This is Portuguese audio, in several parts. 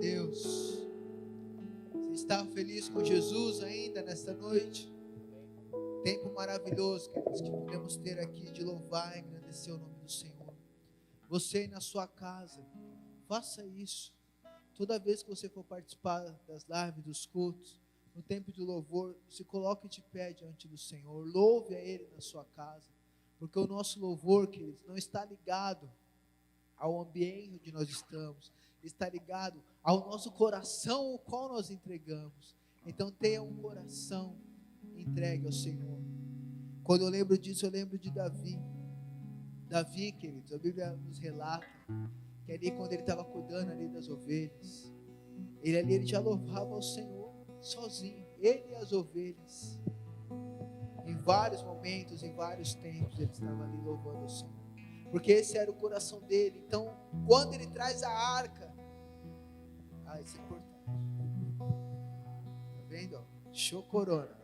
Deus. Você está feliz com Jesus ainda nesta noite? Tempo maravilhoso, queridos, que podemos ter aqui de louvar e agradecer o nome do Senhor. Você aí na sua casa, faça isso. Toda vez que você for participar das lives, dos cultos, no tempo de louvor, se coloque de pé diante do Senhor. Louve a Ele na sua casa. Porque o nosso louvor, queridos, não está ligado ao ambiente onde nós estamos. Está ligado ao nosso coração, o qual nós entregamos. Então tenha um coração entregue ao Senhor. Quando eu lembro disso, eu lembro de Davi. Davi, queridos, a Bíblia nos relata que ali quando ele estava cuidando ali das ovelhas, ele já louvava ao Senhor sozinho, ele e as ovelhas. Em vários momentos, em vários tempos, ele estava ali louvando ao Senhor, porque esse era o coração dele. Então, quando ele traz a arca, isso é importante, tá vendo? Show corona.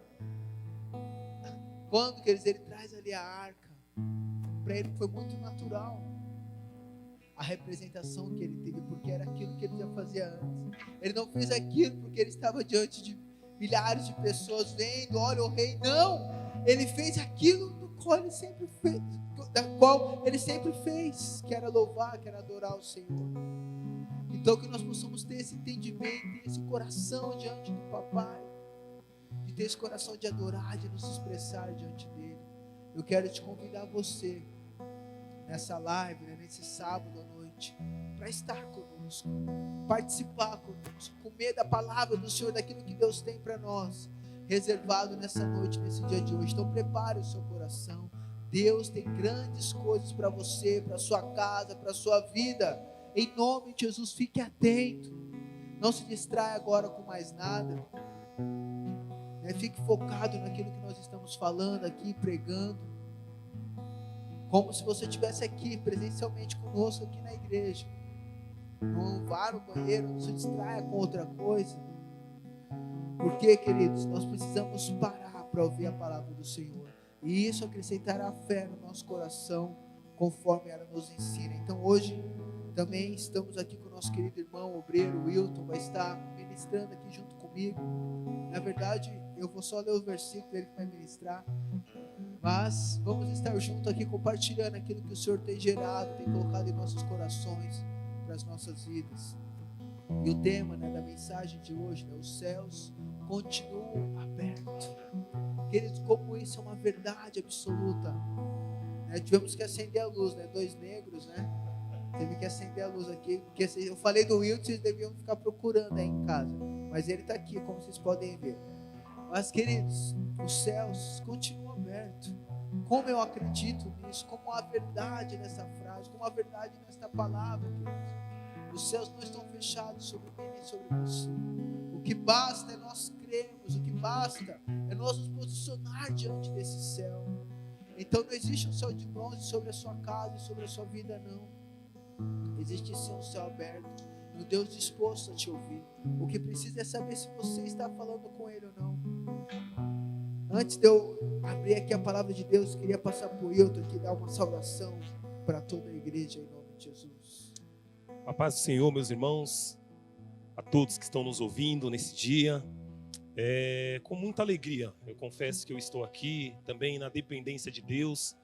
Quando, quer dizer, ele traz ali a arca, para ele foi muito natural a representação que ele teve, porque era aquilo que ele já fazia antes. Ele não fez aquilo porque ele estava diante de milhares de pessoas vendo, olha o rei. Não, ele fez aquilo do qual ele sempre fez, que era louvar, que era adorar o Senhor. Então que nós possamos ter esse entendimento, esse coração diante do papai, de ter esse coração de adorar, de nos expressar diante dele. Eu quero te convidar você nessa live, nesse sábado à noite, para estar conosco, participar conosco, comer da palavra do Senhor, daquilo que Deus tem para nós, reservado nessa noite, nesse dia de hoje. Então prepare o seu coração. Deus tem grandes coisas para você, para a sua casa, para a sua vida. Em nome de Jesus, fique atento. Não se distraia agora com mais nada. Fique focado naquilo que nós estamos falando aqui, pregando. Como se você estivesse aqui presencialmente conosco aqui na igreja. Não vá no banheiro, não se distraia com outra coisa. Porque, queridos, nós precisamos parar para ouvir a palavra do Senhor. E isso acrescentará fé no nosso coração, conforme ela nos ensina. Então hoje também estamos aqui com o nosso querido irmão obreiro Wilton, vai estar ministrando aqui junto comigo. Na verdade, eu vou só ler o versículo, ele que vai ministrar. Mas vamos estar juntos aqui compartilhando aquilo que o Senhor tem gerado, tem colocado em nossos corações, para as nossas vidas. E o tema, da mensagem de hoje, os céus continuam abertos. Queridos, como isso é uma verdade absoluta. Tivemos que acender a luz, dois negros, teve que acender a luz aqui, porque eu falei do Wilton, vocês deviam ficar procurando aí em casa, mas ele está aqui, como vocês podem ver. Mas, queridos, os céus continuam abertos. Como eu acredito nisso, como há verdade nessa frase, como há verdade nesta palavra, queridos. Os céus não estão fechados sobre mim nem sobre você. O que basta é nós crermos, o que basta é nós nos posicionar diante desse céu. Então não existe um céu de bronze sobre a sua casa e sobre a sua vida, não. Existe sim um céu aberto, um Deus disposto a te ouvir. O que precisa é saber se você está falando com Ele ou não. Antes de eu abrir aqui a palavra de Deus, queria passar por Hilton aqui, dar uma saudação para toda a igreja em nome de Jesus. A paz do Senhor, meus irmãos, a todos que estão nos ouvindo nesse dia, com muita alegria, eu confesso que eu estou aqui também na dependência de Deus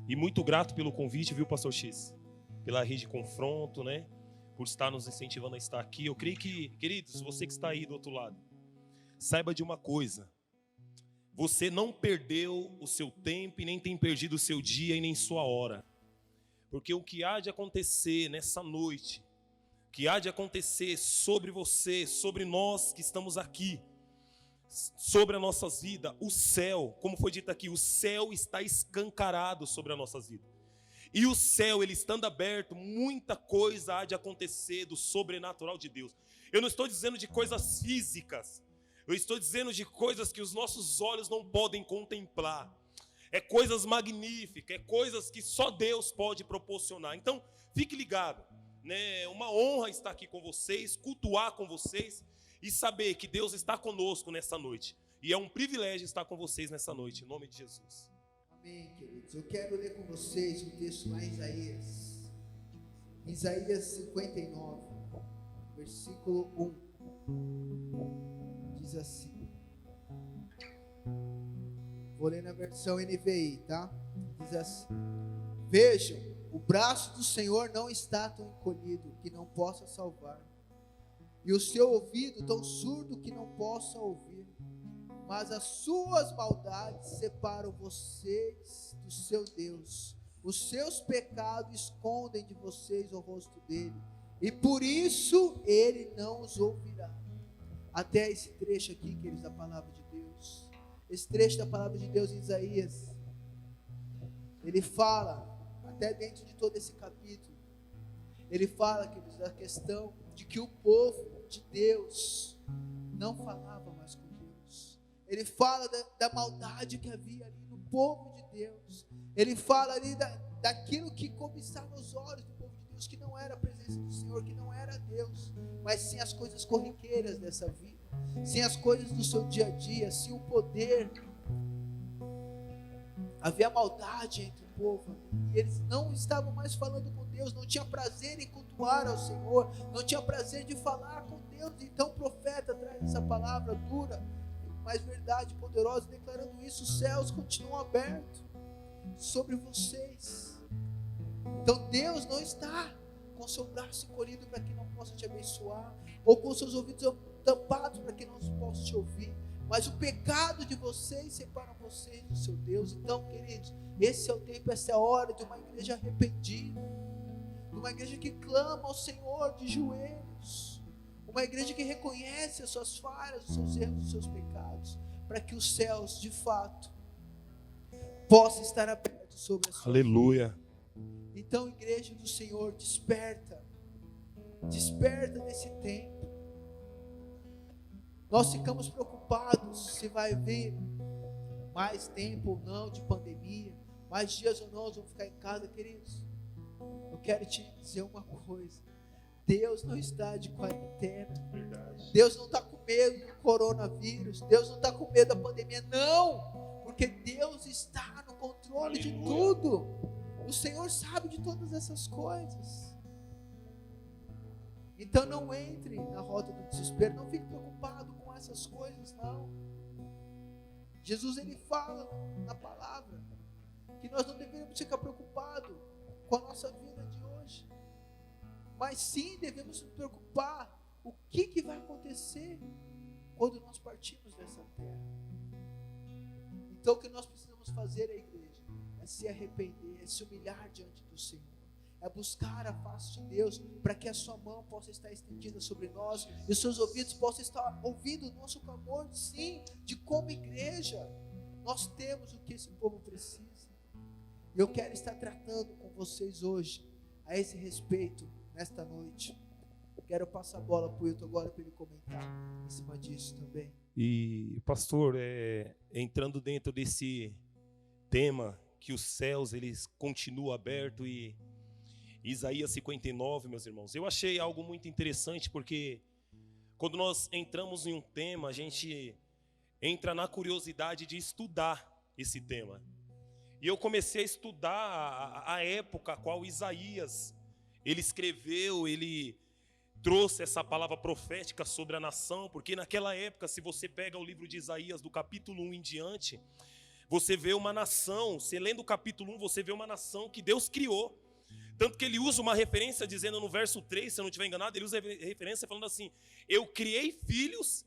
e muito grato pelo convite, viu, Pastor X? Pela rede Confronto, por estar nos incentivando a estar aqui. Eu creio que, queridos, você que está aí do outro lado, saiba de uma coisa: você não perdeu o seu tempo e nem tem perdido o seu dia e nem sua hora. Porque o que há de acontecer nessa noite, o que há de acontecer sobre você, sobre nós que estamos aqui, sobre as nossas vidas, o céu, como foi dito aqui, o céu está escancarado sobre as nossas vidas. E o céu, ele estando aberto, muita coisa há de acontecer do sobrenatural de Deus. Eu não estou dizendo de coisas físicas, eu estou dizendo de coisas que os nossos olhos não podem contemplar. É coisas magníficas, é coisas que só Deus pode proporcionar. Então, fique ligado, uma honra estar aqui com vocês, cultuar com vocês e saber que Deus está conosco nessa noite. E é um privilégio estar com vocês nessa noite, em nome de Jesus. Amém, queridos. Eu quero ler com vocês um texto lá em Isaías 59, versículo 1. Diz assim. Vou ler na versão NVI, tá? Diz assim: Vejam, o braço do Senhor não está tão encolhido que não possa salvar, e o seu ouvido tão surdo que não possa ouvir. Mas as suas maldades separam vocês do seu Deus. Os seus pecados escondem de vocês o rosto dele, e por isso ele não os ouvirá. Até esse trecho aqui, queridos, da palavra de Deus. Esse trecho da palavra de Deus em Isaías, ele fala, até dentro de todo esse capítulo, ele fala, queridos, da questão de que o povo de Deus não falava mais com Deus. Ele fala da maldade que havia ali no povo de Deus. Ele fala ali daquilo que cobiçava os olhos do povo de Deus, que não era a presença do Senhor, que não era Deus, mas sim as coisas corriqueiras dessa vida, sim as coisas do seu dia a dia, sim o poder. Havia maldade entre o povo, e eles não estavam mais falando com Deus, não tinha prazer em cultuar ao Senhor, não tinha prazer de falar com Deus. Então o profeta traz essa palavra dura, mas verdade, poderosa, declarando isso: os céus continuam abertos sobre vocês. Então Deus não está com seu braço encolhido para que não possa te abençoar, ou com seus ouvidos tampados para que não possa te ouvir, mas o pecado de vocês separa vocês do seu Deus. Então, queridos, esse é o tempo, essa é a hora de uma igreja arrependida, de uma igreja que clama ao Senhor de joelhos, uma igreja que reconhece as suas falhas, os seus erros, os seus pecados, para que os céus, de fato, possam estar abertos sobre a sua vida. Aleluia. Então, igreja do Senhor, desperta nesse tempo. Nós ficamos preocupados se vai vir mais tempo ou não de pandemia, mais dias ou não nós vamos ficar em casa, queridos. Eu quero te dizer uma coisa: Deus não está de quarentena. Verdade. Deus não está com medo do coronavírus, Deus não está com medo da pandemia, não, porque Deus está no controle de tudo. O Senhor sabe de todas essas coisas. Então não entre na rota do desespero, não fique preocupado com essas coisas, não. Jesus, ele fala na palavra que nós não devemos ficar preocupados com a nossa vida de hoje, mas sim devemos nos preocupar o que vai acontecer quando nós partirmos dessa terra. Então o que nós precisamos fazer, a igreja, é se arrepender, é se humilhar diante do Senhor, é buscar a face de Deus, para que a sua mão possa estar estendida sobre nós, e os seus ouvidos possam estar ouvindo o nosso clamor, sim, de como igreja, nós temos o que esse povo precisa. E eu quero estar tratando com vocês hoje, a esse respeito, nesta noite. Quero passar a bola para o Wilton agora, para ele comentar em cima disso também. E, pastor, entrando dentro desse tema, que os céus, eles continuam abertos, e Isaías 59, meus irmãos, eu achei algo muito interessante, porque quando nós entramos em um tema, a gente entra na curiosidade de estudar esse tema. E eu comecei a estudar a época a qual Isaías, ele escreveu, ele trouxe essa palavra profética sobre a nação, porque naquela época, se você pega o livro de Isaías, do capítulo 1 em diante, você vê uma nação, você lendo o capítulo 1, você vê uma nação que Deus criou. Tanto que ele usa uma referência dizendo no verso 3, se eu não estiver enganado, ele usa a referência falando assim: eu criei filhos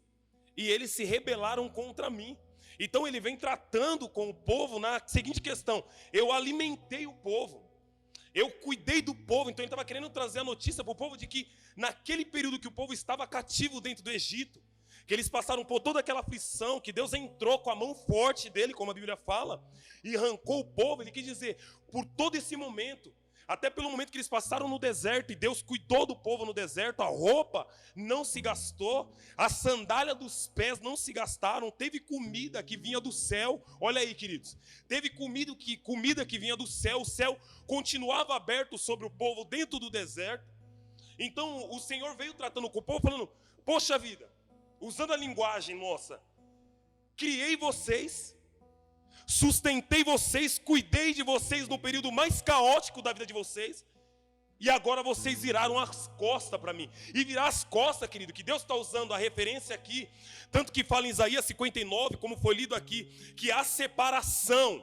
e eles se rebelaram contra mim. Então ele vem tratando com o povo na seguinte questão: eu alimentei o povo, eu cuidei do povo. Então ele estava querendo trazer a notícia para o povo de que naquele período que o povo estava cativo dentro do Egito, que eles passaram por toda aquela aflição, que Deus entrou com a mão forte dele, como a Bíblia fala, e arrancou o povo. Ele quis dizer, por todo esse momento, até pelo momento que eles passaram no deserto, e Deus cuidou do povo no deserto, a roupa não se gastou, a sandália dos pés não se gastaram, teve comida que vinha do céu. Olha aí, queridos, teve comida que vinha do céu, o céu continuava aberto sobre o povo dentro do deserto. Então o Senhor veio tratando com o povo, falando: poxa vida, usando a linguagem nossa, criei vocês, sustentei vocês, cuidei de vocês no período mais caótico da vida de vocês, e agora vocês viraram as costas para mim. E virar as costas, querido, que Deus está usando a referência aqui, tanto que fala em Isaías 59, como foi lido aqui, que há separação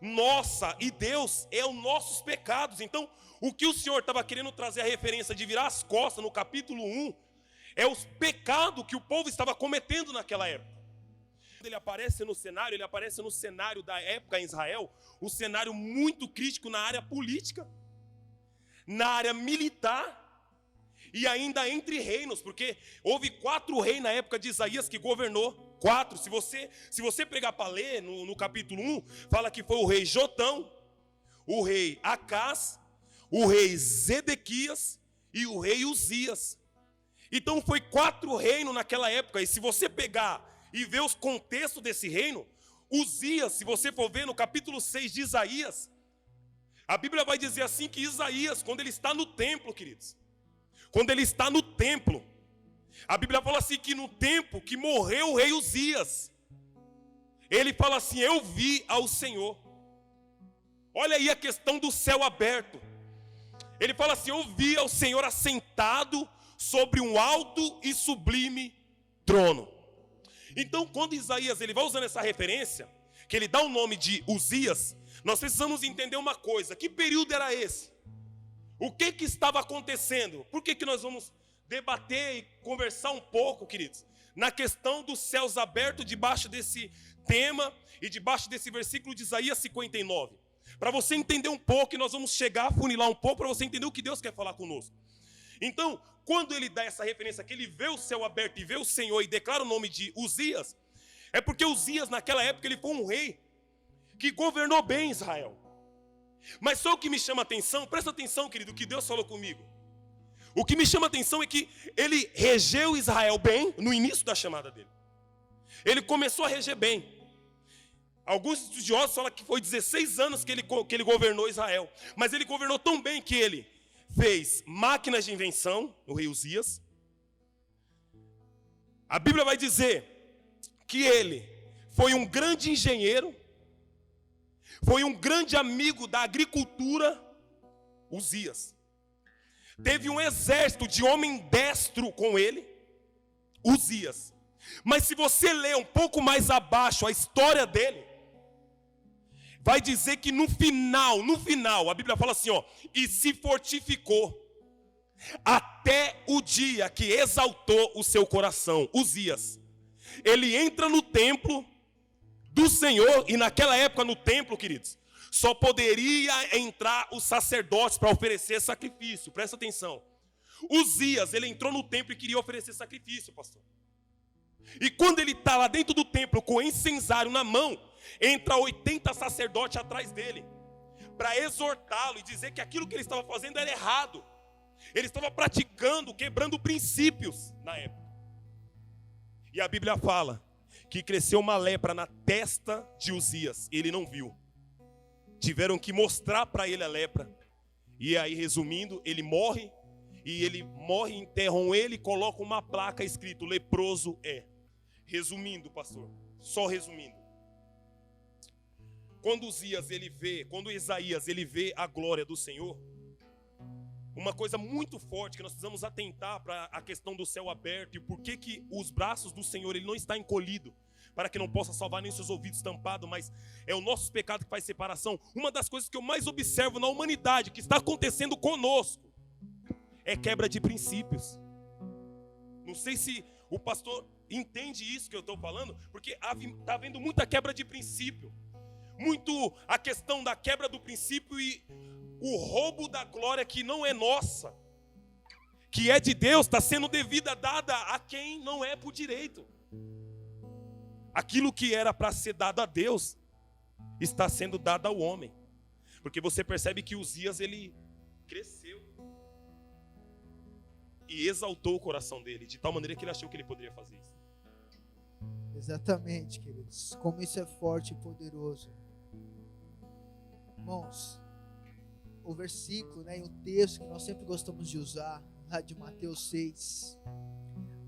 nossa e Deus é os nossos pecados. Então, o que o Senhor estava querendo trazer a referência de virar as costas no capítulo 1, é os pecados que o povo estava cometendo naquela época. Ele aparece no cenário da época em Israel, um cenário muito crítico na área política, na área militar e ainda entre reinos, porque houve 4 reis na época de Isaías que governou. 4, se você pegar para ler no capítulo 1, fala que foi o rei Jotão, o rei Acás, o rei Zedequias e o rei Uzias. Então foi 4 reinos naquela época, e se você pegar e ver os contextos desse reino, Uzias, se você for ver no capítulo 6 de Isaías, a Bíblia vai dizer assim que Isaías, quando ele está no templo, queridos, quando ele está no templo, a Bíblia fala assim que no tempo que morreu o rei Uzias, ele fala assim: eu vi ao Senhor. Olha aí a questão do céu aberto. Ele fala assim: eu vi ao Senhor assentado sobre um alto e sublime trono. Então, quando Isaías ele vai usando essa referência, que ele dá o nome de Uzias, nós precisamos entender uma coisa: que período era esse? O que estava acontecendo? Por que nós vamos debater e conversar um pouco, queridos, na questão dos céus abertos, debaixo desse tema e debaixo desse versículo de Isaías 59? Para você entender um pouco, e nós vamos chegar a funilar um pouco, para você entender o que Deus quer falar conosco. Então, quando ele dá essa referência, que ele vê o céu aberto e vê o Senhor e declara o nome de Uzias, é porque Uzias naquela época ele foi um rei que governou bem Israel. Mas só o que me chama a atenção, presta atenção, querido, o que Deus falou comigo. O que me chama a atenção é que ele regeu Israel bem no início da chamada dele. Ele começou a reger bem. Alguns estudiosos falam que foi 16 anos que ele governou Israel. Mas ele governou tão bem que ele fez máquinas de invenção, o rei Uzias. A Bíblia vai dizer que ele foi um grande engenheiro, foi um grande amigo da agricultura, Uzias. Teve um exército de homem destro com ele, Uzias. Mas se você ler um pouco mais abaixo a história dele, vai dizer que no final, a Bíblia fala assim, ó, e se fortificou até o dia que exaltou o seu coração. Uzias, ele entra no templo do Senhor, e naquela época no templo, queridos, só poderia entrar os sacerdotes para oferecer sacrifício. Presta atenção. Uzias, ele entrou no templo e queria oferecer sacrifício, pastor. E quando ele está lá dentro do templo com o incensário na mão, entra 80 sacerdotes atrás dele, para exortá-lo e dizer que aquilo que ele estava fazendo era errado. Ele estava praticando, quebrando princípios na época. E a Bíblia fala que cresceu uma lepra na testa de Uzias, e ele não viu. Tiveram que mostrar para ele a lepra. E aí, resumindo, ele morre, enterram ele e colocam uma placa escrito: leproso é. Resumindo, pastor, só resumindo. Quando Isaías ele vê a glória do Senhor, uma coisa muito forte que nós precisamos atentar para a questão do céu aberto e por que os braços do Senhor ele não está encolhido, para que não possa salvar nem seus ouvidos tampados, mas é o nosso pecado que faz separação. Uma das coisas que eu mais observo na humanidade, que está acontecendo conosco, é quebra de princípios. Não sei se o pastor entende isso que eu estou falando, porque está havendo muita quebra de princípio, muito a questão da quebra do princípio e o roubo da glória que não é nossa, que é de Deus, está sendo dada a quem não é por direito. Aquilo que era para ser dado a Deus está sendo dado ao homem, porque você percebe que Uzias ele cresceu e exaltou o coração dele de tal maneira que ele achou que ele poderia fazer isso. Exatamente, queridos, como isso é forte e poderoso. Irmãos, o versículo, né, e o texto que nós sempre gostamos de usar, lá de Mateus 6,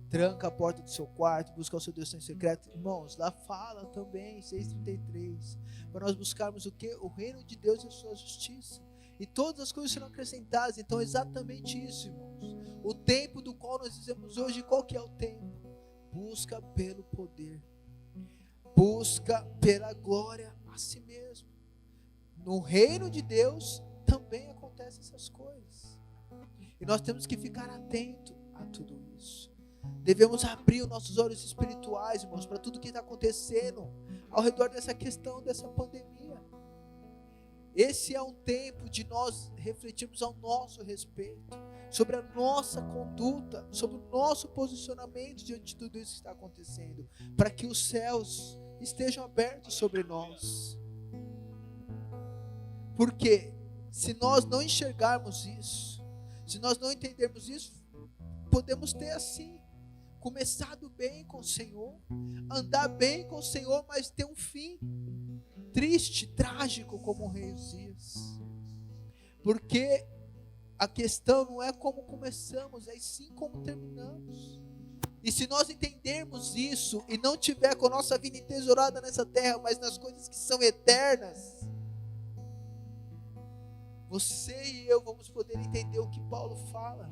tranca a porta do seu quarto, busca o seu Deus em secreto. Irmãos, lá fala também, 6,33, para nós buscarmos o quê? O reino de Deus e a sua justiça. e todas as coisas serão acrescentadas. Então é exatamente isso, irmãos. O tempo do qual nós dizemos hoje, qual que é o tempo? Busca pelo poder, busca pela glória a si mesmo. No reino de Deus também acontecem essas coisas, e nós temos que ficar atento a tudo isso. Devemos abrir os nossos olhos espirituais, irmãos, para tudo que está acontecendo ao redor dessa questão, dessa pandemia. Esse é um tempo de nós refletirmos ao nosso respeito, sobre a nossa conduta, sobre o nosso posicionamento diante de tudo isso que está acontecendo, para que os céus estejam abertos sobre nós. Porque se nós não enxergarmos isso, se nós não entendermos isso, podemos ter assim, começado bem com o Senhor, andar bem com o Senhor, mas ter um fim triste, trágico, como o rei Uzias. Porque a questão não é como começamos, é sim como terminamos. E se nós entendermos isso e não tiver com a nossa vida entesourada nessa terra, mas nas coisas que são eternas, você e eu vamos poder entender o que Paulo fala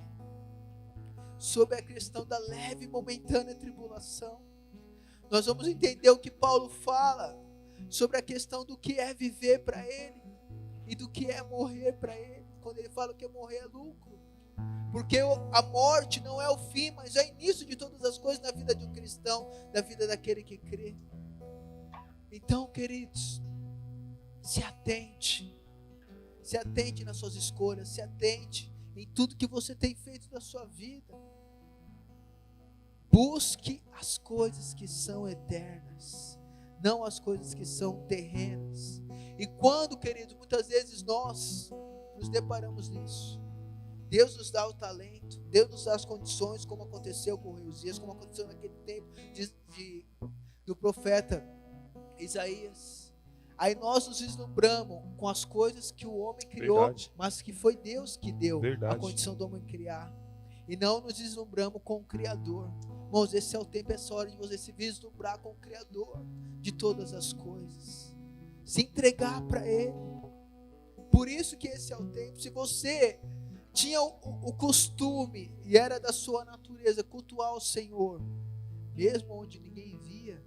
sobre a questão da leve e momentânea tribulação. Nós vamos entender o que Paulo fala sobre a questão do que é viver para ele e do que é morrer para ele, quando ele fala que morrer é lucro, porque a morte não é o fim, mas é o início de todas as coisas na vida de um cristão, da vida daquele que crê. Então, queridos, se atente nas suas escolhas, se atente em tudo que você tem feito da sua vida. Busque as coisas que são eternas, não as coisas que são terrenas. E quando, queridos, muitas vezes nós nos deparamos nisso, Deus nos dá o talento, Deus nos dá as condições, como aconteceu com o rei Uzias, como aconteceu naquele tempo do profeta Isaías. Aí nós nos deslumbramos com as coisas que o homem criou, verdade, mas que foi Deus que deu, verdade, a condição do homem criar. E não nos deslumbramos com o Criador. Irmãos, esse é o tempo, essa hora de você se vislumbrar com o Criador de todas as coisas. Se entregar para Ele. Por isso que esse é o tempo. Se você tinha o costume, e era da sua natureza, cultuar o Senhor, mesmo onde ninguém via,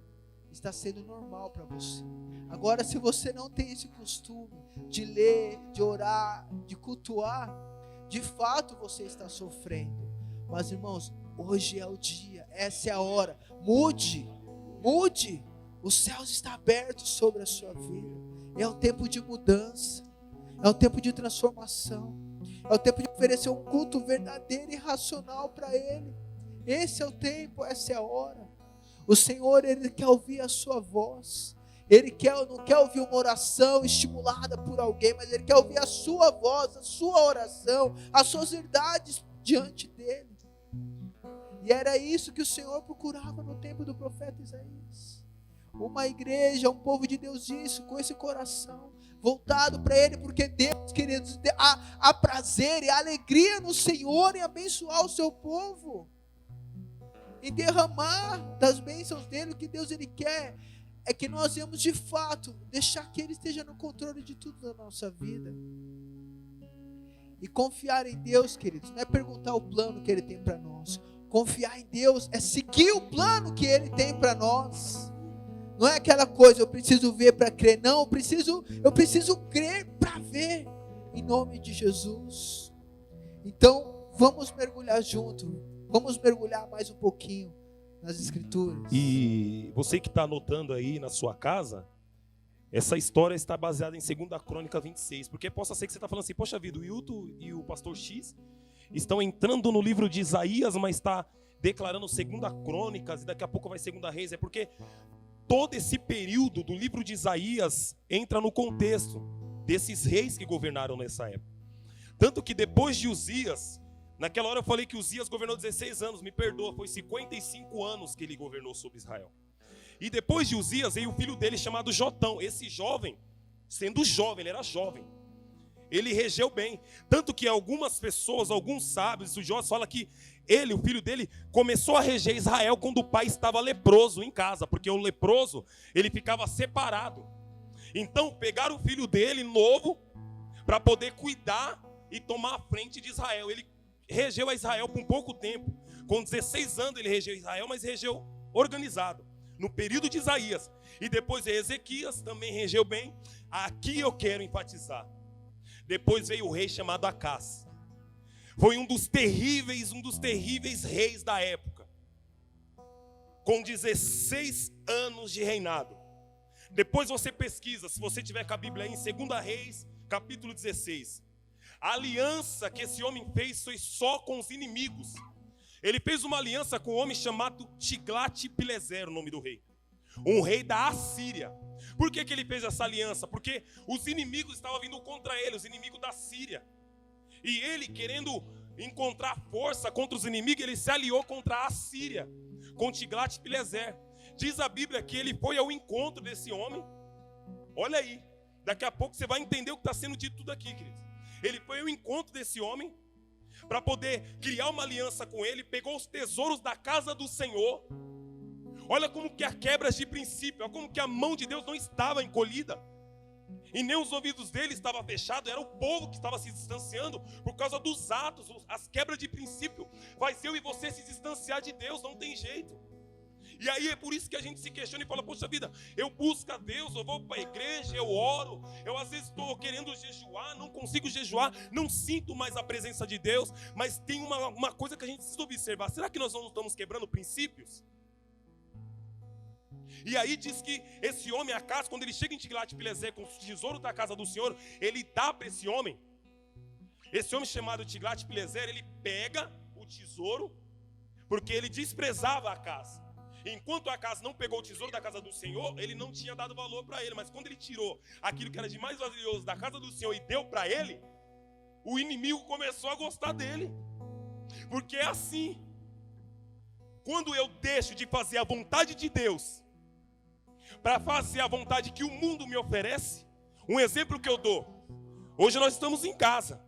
está sendo normal para você. Agora, se você não tem esse costume de ler, de orar, de cultuar, de fato você está sofrendo. Mas, irmãos, hoje é o dia, essa é a hora. Mude. Os céus estão abertos sobre a sua vida. É o tempo de mudança, é o tempo de transformação, é o tempo de oferecer um culto verdadeiro e racional para Ele. Esse é o tempo, essa é a hora. O Senhor, Ele quer ouvir a sua voz. Ele não quer ouvir uma oração estimulada por alguém, mas Ele quer ouvir a sua voz, a sua oração, as suas verdades diante dEle. E era isso que o Senhor procurava no tempo do profeta Isaías. Uma igreja, um povo de Deus isso, com esse coração voltado para Ele, porque Deus, queridos, há prazer e alegria no Senhor em abençoar o seu povo, em derramar das bênçãos dEle. O que Deus Ele quer é que nós venhamos de fato deixar que Ele esteja no controle de tudo da nossa vida. E confiar em Deus, queridos, não é perguntar o plano que Ele tem para nós. Confiar em Deus é seguir o plano que Ele tem para nós. Não é aquela coisa, eu preciso ver para crer. Não, eu preciso crer para ver. Em nome de Jesus. Então, vamos mergulhar junto. Vamos mergulhar mais um pouquinho nas Escrituras. E você que está anotando aí na sua casa, essa história está baseada em 2 Crônica 26. Porque possa ser que você está falando assim, poxa vida, o Hilton e o pastor X estão entrando no livro de Isaías, mas está declarando 2 Crônicas, e daqui a pouco vai 2 Reis. É porque todo esse período do livro de Isaías entra no contexto desses reis que governaram nessa época. Tanto que depois de Uzias, naquela hora eu falei que Uzias governou 16 anos, me perdoa, foi 55 anos que ele governou sobre Israel. E depois de Uzias veio o filho dele chamado Jotão. Esse jovem, sendo jovem, ele era jovem, ele regeu bem. Tanto que algumas pessoas, alguns sábios, estudiosos falam que ele, o filho dele, começou a reger Israel quando o pai estava leproso em casa, porque o leproso, ele ficava separado. Então pegaram o filho dele novo, para poder cuidar e tomar a frente de Israel. Ele regeu a Israel por um pouco tempo. Com 16 anos ele regeu Israel, mas regeu organizado. No período de Isaías. E depois Ezequias também regeu bem. Aqui eu quero enfatizar. Depois veio o rei chamado Acás. Foi um dos terríveis reis da época. Com 16 anos de reinado. Depois você pesquisa, se você tiver com a Bíblia aí, em 2 Reis, capítulo 16. A aliança que esse homem fez foi só com os inimigos. Ele fez uma aliança com um homem chamado Tiglat-Pileser, o nome do rei. Um rei da Assíria. Por que ele fez essa aliança? Porque os inimigos estavam vindo contra ele, os inimigos da Síria. E ele, querendo encontrar força contra os inimigos, ele se aliou contra a Assíria, com Tiglat-Pileser. Diz a Bíblia que ele foi ao encontro desse homem. Olha aí, daqui a pouco você vai entender o que está sendo dito tudo aqui, queridos. Ele foi ao encontro desse homem para poder criar uma aliança com ele, pegou os tesouros da casa do Senhor. Olha como que há quebras de princípio, olha como que a mão de Deus não estava encolhida. E nem os ouvidos dele estavam fechados, era o povo que estava se distanciando por causa dos atos, as quebras de princípio. Faz eu e você se distanciar de Deus, não tem jeito. E aí é por isso que a gente se questiona e fala, poxa vida, eu busco a Deus, eu vou para a igreja, eu oro, eu às vezes estou querendo jejuar, não consigo jejuar, não sinto mais a presença de Deus, mas tem uma coisa que a gente precisa observar, será que nós não estamos quebrando princípios? E aí diz que esse homem, Acás, quando ele chega em Tiglat-Pileser com o tesouro da casa do Senhor, ele dá para esse homem chamado Tiglat-Pileser, ele pega o tesouro, porque ele desprezava Acás. Enquanto Acás não pegou o tesouro da casa do Senhor, ele não tinha dado valor para ele. Mas quando ele tirou aquilo que era de mais valioso da casa do Senhor e deu para ele, o inimigo começou a gostar dele. Porque é assim. Quando eu deixo de fazer a vontade de Deus para fazer a vontade que o mundo me oferece, um exemplo que eu dou. Hoje nós estamos em casa.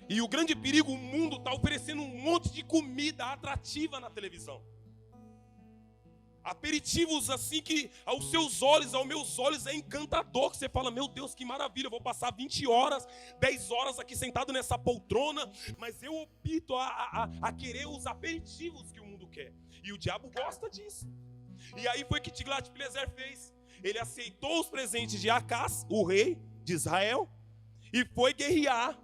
E o grande perigo, o mundo está oferecendo um monte de comida atrativa na televisão. Aperitivos assim que aos seus olhos, aos meus olhos é encantador. Que você fala, meu Deus, que maravilha, eu vou passar 20 horas, 10 horas aqui sentado nessa poltrona. Mas eu opto a querer os aperitivos que o mundo quer. E o diabo gosta disso. E aí foi que Tiglat-Pileser fez. Ele aceitou os presentes de Acás, o rei de Israel, e foi guerrear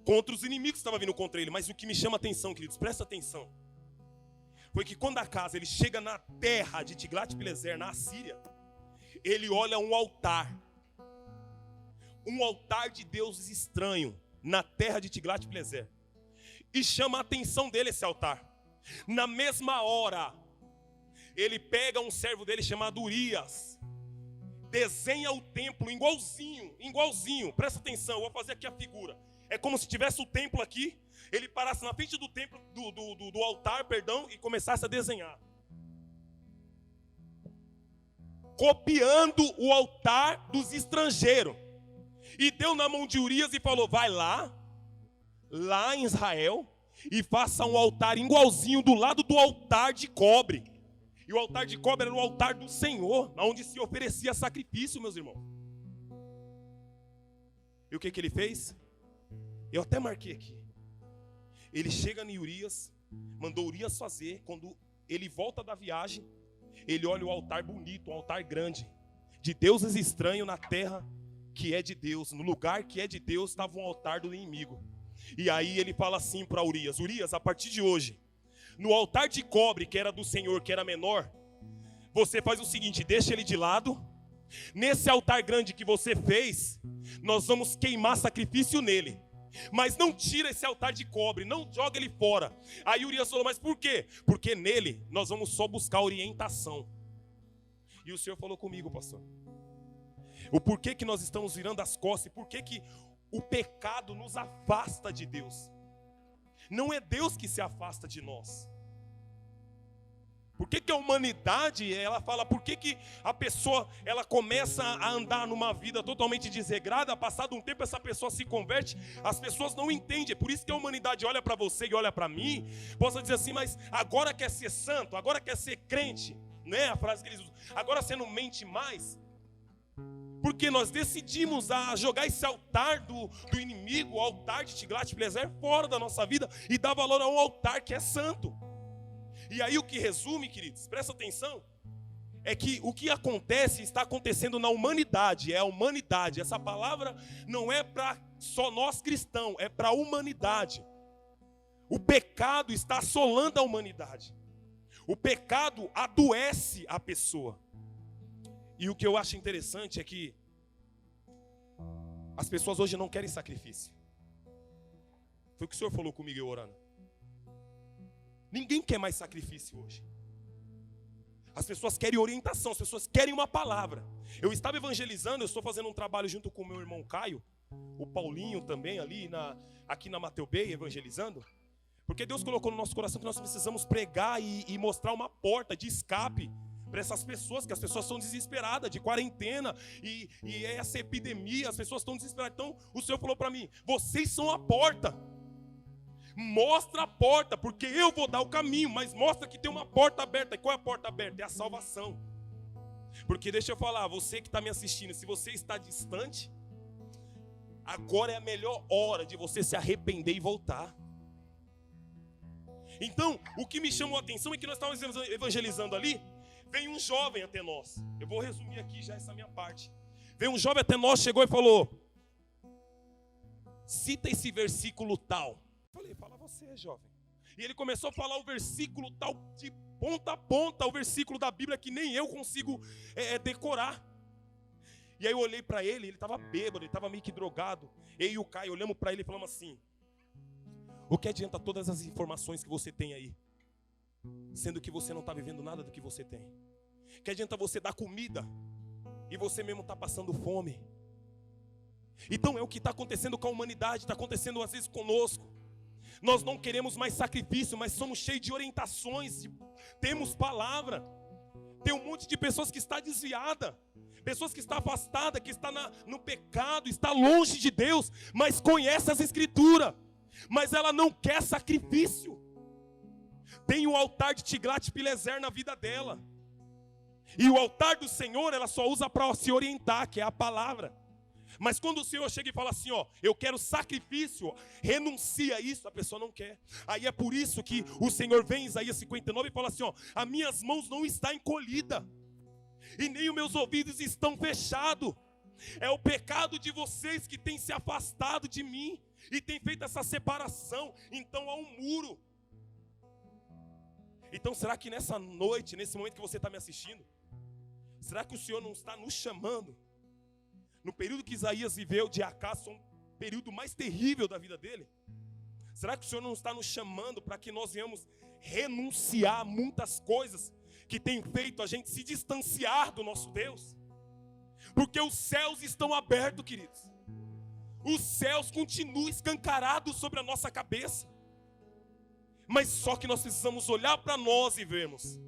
contra os inimigos que estavam vindo contra ele. Mas o que me chama a atenção, queridos, presta atenção, foi que quando Acás ele chega na terra de Tiglat-Pileser, na Assíria, ele olha um altar de deuses estranho na terra de Tiglat-Pileser, e chama a atenção dele esse altar. Na mesma hora, ele pega um servo dele chamado Urias, desenha o templo igualzinho, presta atenção, eu vou fazer aqui a figura. É como se tivesse o templo aqui, ele parasse na frente do templo, do altar, e começasse a desenhar. Copiando o altar dos estrangeiros. E deu na mão de Urias e falou, vai lá em Israel, e faça um altar igualzinho do lado do altar de cobre. E o altar de cobre era o altar do Senhor, onde se oferecia sacrifício, meus irmãos. E o que ele fez? Eu até marquei aqui. Ele chega em Urias, mandou Urias fazer. Quando ele volta da viagem, ele olha o altar bonito, um altar grande, de deuses estranhos na terra que é de Deus. No lugar que é de Deus estava um altar do inimigo. E aí ele fala assim para Urias, Urias, a partir de hoje, no altar de cobre que era do Senhor, que era menor, você faz o seguinte, deixa ele de lado. Nesse altar grande que você fez, nós vamos queimar sacrifício nele. Mas não tira esse altar de cobre, não joga ele fora. Aí Urias falou, mas por quê? Porque nele nós vamos só buscar orientação. E o Senhor falou comigo, pastor, o porquê que nós estamos virando as costas, e porquê que o pecado nos afasta de Deus. Não é Deus que se afasta de nós. Por que a humanidade, ela fala, por que a pessoa, ela começa a andar numa vida totalmente desregrada, passado um tempo essa pessoa se converte, as pessoas não entendem, é por isso que a humanidade olha para você e olha para mim, possa dizer assim, mas agora quer ser santo, agora quer ser crente, né, a frase que eles usam, agora você não mente mais. Porque nós decidimos a jogar esse altar do inimigo, o altar de Tiglat-Pileser, fora da nossa vida e dar valor a um altar que é santo. E aí o que resume, queridos, presta atenção, é que o que acontece está acontecendo na humanidade, é a humanidade. Essa palavra não é para só nós cristãos, é para a humanidade. O pecado está assolando a humanidade. O pecado adoece a pessoa. E o que eu acho interessante é que as pessoas hoje não querem sacrifício. Foi o que o Senhor falou comigo eu orando. Ninguém quer mais sacrifício hoje. As pessoas querem orientação, as pessoas querem uma palavra. Eu estava evangelizando, eu estou fazendo um trabalho junto com o meu irmão Caio, o Paulinho também ali aqui na Mateu Bay, evangelizando. Porque Deus colocou no nosso coração que nós precisamos pregar e mostrar uma porta de escape para essas pessoas, que as pessoas estão desesperadas, de quarentena, e essa epidemia, as pessoas estão desesperadas. Então o Senhor falou para mim, vocês são a porta. Mostra a porta, porque eu vou dar o caminho, mas mostra que tem uma porta aberta. E qual é a porta aberta? É a salvação. Porque deixa eu falar, você que está me assistindo, se você está distante, agora é a melhor hora de você se arrepender e voltar. Então, o que me chamou a atenção é que nós estávamos evangelizando ali, veio um jovem até nós. Eu vou resumir aqui já essa minha parte. Veio um jovem até nós, chegou e falou, cita esse versículo tal. Eu falei, fala você, jovem. E ele começou a falar o versículo tal, de ponta a ponta, o versículo da Bíblia que nem eu consigo decorar. E aí eu olhei para ele estava bêbado, ele estava meio que drogado. Eu e o Caio olhamos para ele e falamos assim, o que adianta todas as informações que você tem aí, sendo que você não está vivendo nada do que você tem? Que adianta você dar comida e você mesmo está passando fome? Então é o que está acontecendo com a humanidade, está acontecendo às vezes conosco. Nós não queremos mais sacrifício, mas somos cheios de orientações, temos palavra. Tem um monte de pessoas que está desviada, pessoas que está afastada, que está no pecado, está longe de Deus, mas conhece as Escrituras, mas ela não quer sacrifício. Tem o altar de Tiglat-Pileser na vida dela, e o altar do Senhor ela só usa para se orientar, que é a palavra. Mas quando o Senhor chega e fala assim, ó, eu quero sacrifício, renuncia a isso, a pessoa não quer. Aí é por isso que o Senhor vem em Isaías 59 e fala assim, ó, as minhas mãos não estão encolhidas, e nem os meus ouvidos estão fechados. É o pecado de vocês que tem se afastado de mim, e tem feito essa separação, então há um muro. Então será que nessa noite, nesse momento que você está me assistindo, será que o Senhor não está nos chamando? No período que Isaías viveu de Acás, um período mais terrível da vida dele, será que o Senhor não está nos chamando para que nós venhamos renunciar a muitas coisas que tem feito a gente se distanciar do nosso Deus? Porque os céus estão abertos, queridos. Os céus continuam escancarados sobre a nossa cabeça. Mas só que nós precisamos olhar para nós e vermos,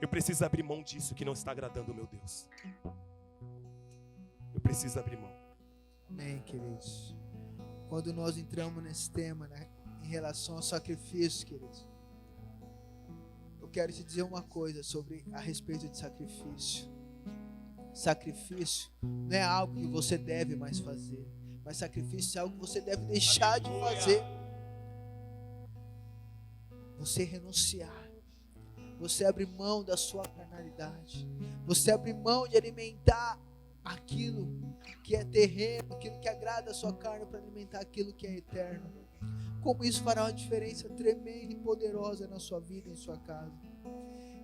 eu preciso abrir mão disso que não está agradando o meu Deus. Eu preciso abrir mão. Amém, queridos. Quando nós entramos nesse tema, né, em relação ao sacrifício, queridos, eu quero te dizer uma coisa a respeito de sacrifício. Sacrifício não é algo que você deve mais fazer, mas sacrifício é algo que você deve deixar de fazer. Você renunciar, você abrir mão da sua carnalidade, você abrir mão de alimentar aquilo que é terreno, aquilo que agrada a sua carne, para alimentar aquilo que é eterno. Como isso fará uma diferença tremenda e poderosa na sua vida e em sua casa.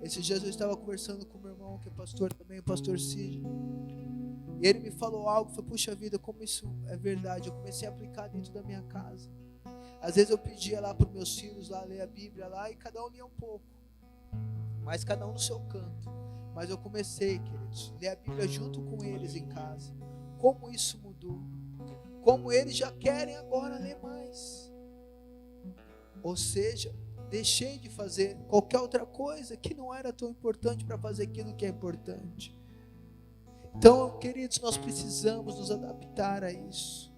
Esses dias eu estava conversando com meu irmão, que é pastor também, o pastor Cid, e ele me falou algo, foi, puxa vida, como isso é verdade. Eu comecei a aplicar dentro da minha casa. Às vezes eu pedia lá para os meus filhos lá ler a Bíblia lá, e cada um lia um pouco, mas cada um no seu canto. Mas eu comecei, queridos, a ler a Bíblia junto com eles em casa. Como isso mudou. Como eles já querem agora ler mais. Ou seja, deixei de fazer qualquer outra coisa que não era tão importante para fazer aquilo que é importante. Então, queridos, nós precisamos nos adaptar a isso.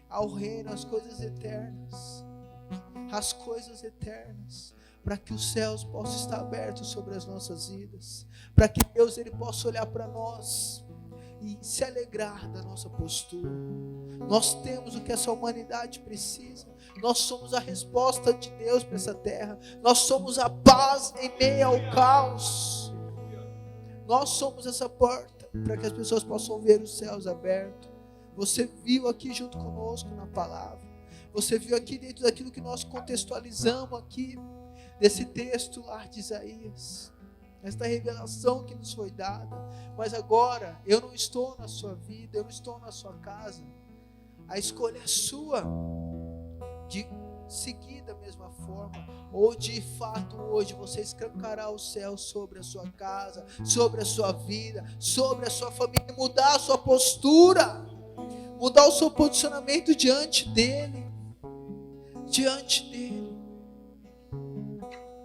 Ao reino, às coisas eternas. As coisas eternas. Para que os céus possam estar abertos sobre as nossas vidas, para que Deus ele possa olhar para nós e se alegrar da nossa postura. Nós temos o que essa humanidade precisa. Nós somos a resposta de Deus para essa terra. Nós somos a paz em meio ao caos. Nós somos essa porta para que as pessoas possam ver os céus abertos. Você viu aqui junto conosco na palavra. Você viu aqui dentro daquilo que nós contextualizamos aqui, desse texto lá de Isaías. Esta revelação que nos foi dada. Mas agora, eu não estou na sua vida, eu não estou na sua casa. A escolha é sua, de seguir da mesma forma, ou de fato hoje você escancará o céu sobre a sua casa, sobre a sua vida, sobre a sua família, mudar a sua postura, mudar o seu posicionamento diante dele,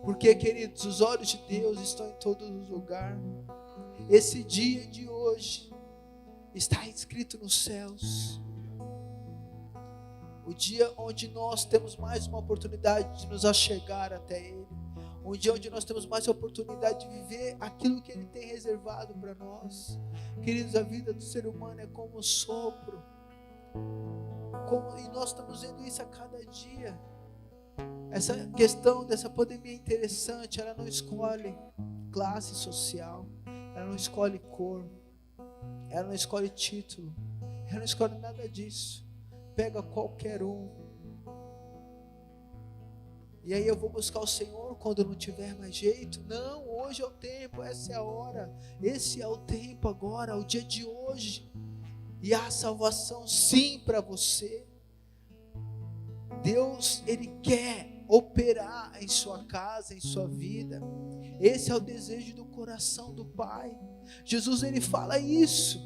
porque, queridos, os olhos de Deus estão em todos os lugares. Esse dia de hoje está escrito nos céus. O dia onde nós temos mais uma oportunidade de nos achegar até Ele. Um dia onde nós temos mais a oportunidade de viver aquilo que Ele tem reservado para nós. Queridos, a vida do ser humano é como um sopro. E nós estamos vendo isso a cada dia. Essa questão dessa pandemia é interessante. Ela não escolhe classe social. Ela não escolhe cor. Ela não escolhe título. Ela não escolhe nada disso. Pega qualquer um. E aí eu vou buscar o Senhor quando não tiver mais jeito. Não, hoje é o tempo, essa é a hora. Esse é o tempo agora, o dia de hoje. E há salvação sim para você. Deus, Ele quer operar em sua casa, em sua vida. Esse é o desejo do coração do Pai. Jesus, Ele fala isso.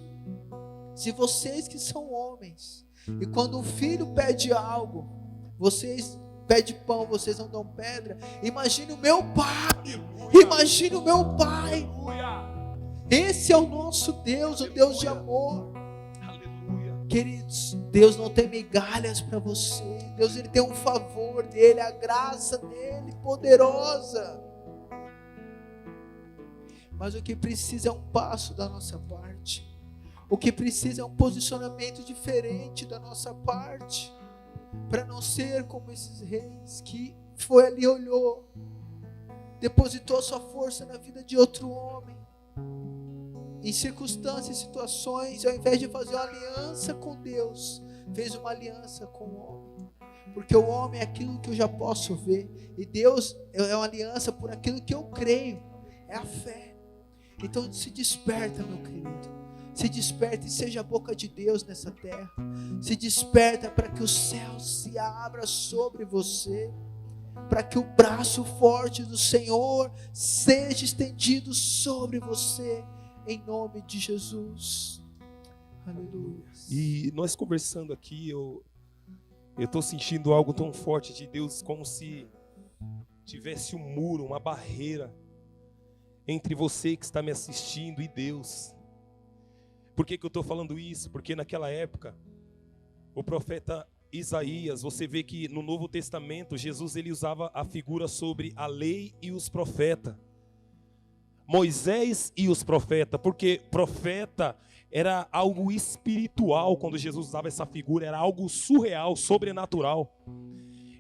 Se vocês que são homens, e quando um filho pede algo, vocês pedem pão, vocês não dão pedra. Imagine o meu Pai. Imagine o meu Pai. Esse é o nosso Deus, o Deus de amor. Queridos, Deus não tem migalhas para você. Deus, Ele tem um favor dEle, a graça dEle, poderosa. Mas o que precisa é um passo da nossa parte. O que precisa é um posicionamento diferente da nossa parte. Para não ser como esses reis que foi ali, olhou, depositou sua força na vida de outro homem. Em circunstâncias e situações, ao invés de fazer uma aliança com Deus, fez uma aliança com o homem. Porque o homem é aquilo que eu já posso ver. E Deus é uma aliança por aquilo que eu creio. É a fé. Então se desperta, meu querido. Se desperta e seja a boca de Deus nessa terra. Se desperta para que o céu se abra sobre você. Para que o braço forte do Senhor seja estendido sobre você. Em nome de Jesus. Aleluia. E nós conversando aqui, eu estou sentindo algo tão forte de Deus, como se tivesse um muro, uma barreira entre você que está me assistindo e Deus. Por que eu estou falando isso? Porque naquela época, o profeta Isaías, você vê que no Novo Testamento, Jesus ele usava a figura sobre a lei e os profetas. Moisés e os profetas, porque profeta era algo espiritual. Quando Jesus usava essa figura, era algo surreal, sobrenatural.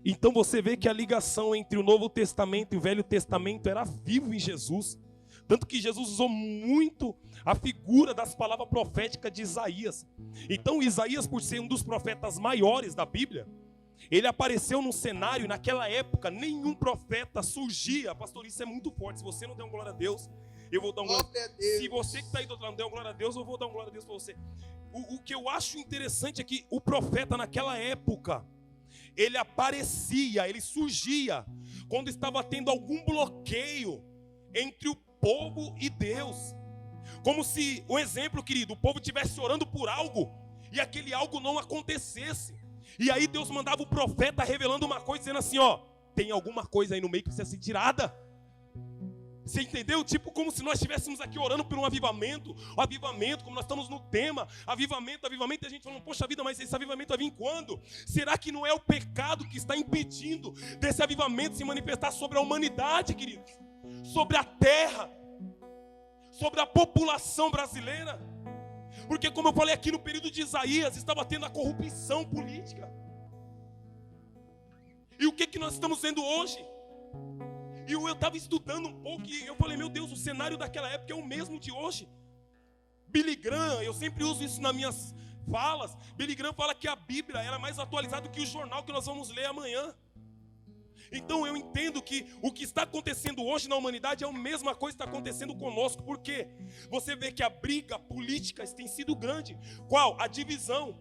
Então você vê que a ligação entre o Novo Testamento e o Velho Testamento era vivo em Jesus. Tanto que Jesus usou muito a figura das palavras proféticas de Isaías. Então Isaías, por ser um dos profetas maiores da Bíblia, ele apareceu num cenário, naquela época, nenhum profeta surgia. Pastor, isso é muito forte. Se você não der uma glória a Deus, eu vou dar uma glória a Deus. Se você que está aí do outro lado não der uma glória a Deus, eu vou dar uma glória a Deus para você. O que eu acho interessante é que o profeta naquela época, ele aparecia, ele surgia quando estava tendo algum bloqueio entre o povo e Deus. Como se, um exemplo, querido, o povo estivesse orando por algo e aquele algo não acontecesse. E aí Deus mandava o profeta revelando uma coisa, dizendo assim, ó, tem alguma coisa aí no meio que precisa ser tirada. Você entendeu? Tipo como se nós estivéssemos aqui orando por um avivamento, como nós estamos no tema, avivamento, e a gente falando, poxa vida, mas esse avivamento vai vir quando? Será que não é o pecado que está impedindo desse avivamento se manifestar sobre a humanidade, queridos? Sobre a terra, sobre a população brasileira? Porque, como eu falei aqui, no período de Isaías, estava tendo a corrupção política. E o que nós estamos vendo hoje? E eu estava estudando um pouco e eu falei, meu Deus, o cenário daquela época é o mesmo de hoje. Billy Graham, eu sempre uso isso nas minhas falas. Billy Graham fala que a Bíblia era mais atualizada do que o jornal que nós vamos ler amanhã. Então eu entendo que o que está acontecendo hoje na humanidade é a mesma coisa que está acontecendo conosco. Por quê? Você vê que a briga política tem sido grande. Qual? A divisão.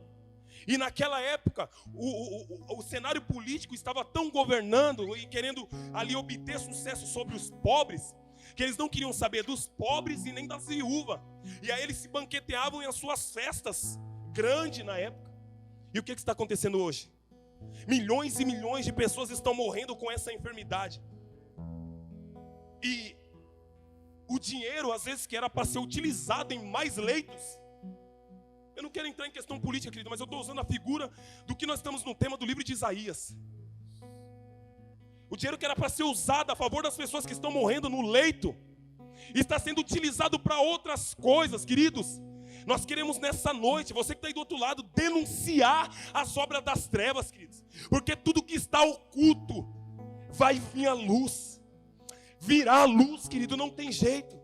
E naquela época, o cenário político estava tão governando e querendo ali obter sucesso sobre os pobres, que eles não queriam saber dos pobres e nem das viúvas. E aí eles se banqueteavam em as suas festas, grande na época. E o que está acontecendo hoje? Milhões e milhões de pessoas estão morrendo com essa enfermidade. E o dinheiro, às vezes, que era para ser utilizado em mais leitos. Eu não quero entrar em questão política, querido, mas eu estou usando a figura do que nós estamos no tema do livro de Isaías. O dinheiro que era para ser usado a favor das pessoas que estão morrendo no leito, está sendo utilizado para outras coisas, queridos. Nós queremos nessa noite, você que está aí do outro lado, denunciar as obras das trevas, queridos. Porque tudo que está oculto vai vir à luz. Virá à luz, querido, não tem jeito.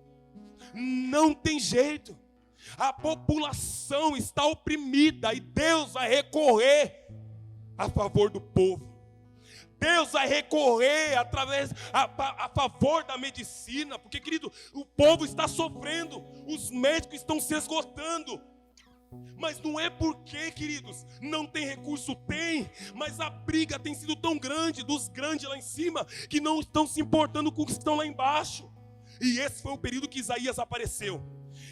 Não tem jeito. A população está oprimida e Deus vai recorrer a favor do povo. Deus vai recorrer a favor da medicina, porque, querido, o povo está sofrendo, os médicos estão se esgotando. Mas não é porque, queridos, não tem recurso, tem, mas a briga tem sido tão grande, dos grandes lá em cima, que não estão se importando com os que estão lá embaixo. E esse foi o período que Isaías apareceu.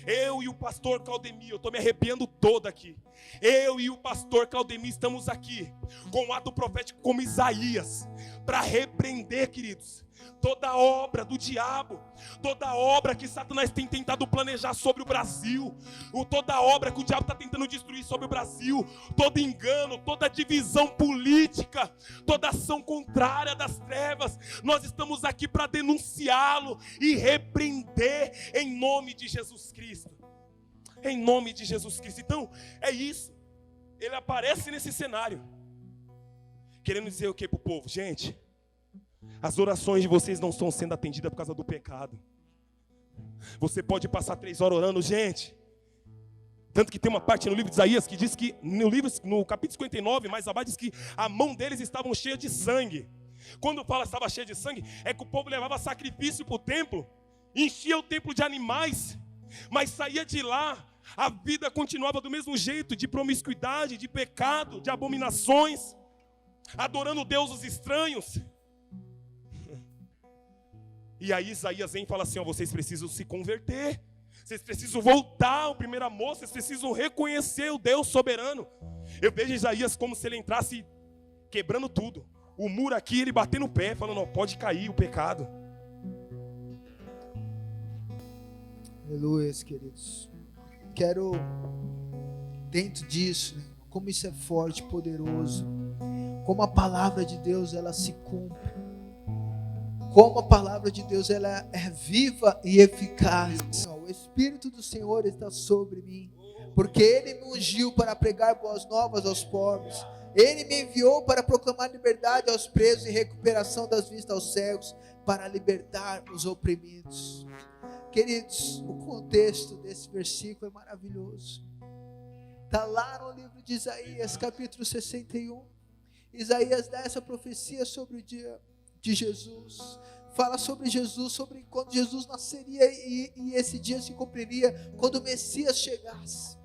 Eu e o pastor Claudemir, eu estou me arrepiando todo aqui. Eu e o pastor Claudemir estamos aqui com um ato profético como Isaías, para repreender, queridos, toda obra do diabo, toda obra que Satanás tem tentado planejar sobre o Brasil, toda obra que o diabo está tentando destruir sobre o Brasil, todo engano, toda divisão política, toda ação contrária das trevas, nós estamos aqui para denunciá-lo e repreender em nome de Jesus Cristo. Em nome de Jesus Cristo. Então, é isso. Ele aparece nesse cenário, querendo dizer o que para o povo? Gente, as orações de vocês não estão sendo atendidas por causa do pecado. Você pode passar 3 horas orando, gente. Tanto que tem uma parte no livro de Isaías que diz que, no capítulo 59, mais abaixo, diz que a mão deles estavam cheia de sangue. Quando fala estava cheia de sangue, é que o povo levava sacrifício para o templo, enchia o templo de animais, mas saía de lá, a vida continuava do mesmo jeito, de promiscuidade, de pecado, de abominações, adorando deuses estranhos. E aí Isaías vem e fala assim, vocês precisam se converter, vocês precisam voltar ao primeiro amor, vocês precisam reconhecer o Deus soberano. Eu vejo Isaías como se ele entrasse quebrando tudo, o muro aqui, ele bater no pé, falando, não, pode cair o pecado. Aleluia, queridos. Quero, dentro disso, como isso é forte, poderoso, como a palavra de Deus, ela se cumpre, como a palavra de Deus, ela é viva e eficaz. O Espírito do Senhor está sobre mim, porque Ele me ungiu para pregar boas novas aos pobres. Ele me enviou para proclamar liberdade aos presos e recuperação das vistas aos cegos, para libertar os oprimidos. Queridos, o contexto desse versículo é maravilhoso. Está lá no livro de Isaías, capítulo 61. Isaías dá essa profecia sobre o dia de Jesus. Fala sobre Jesus, sobre quando Jesus nasceria e esse dia se cumpriria quando o Messias chegasse.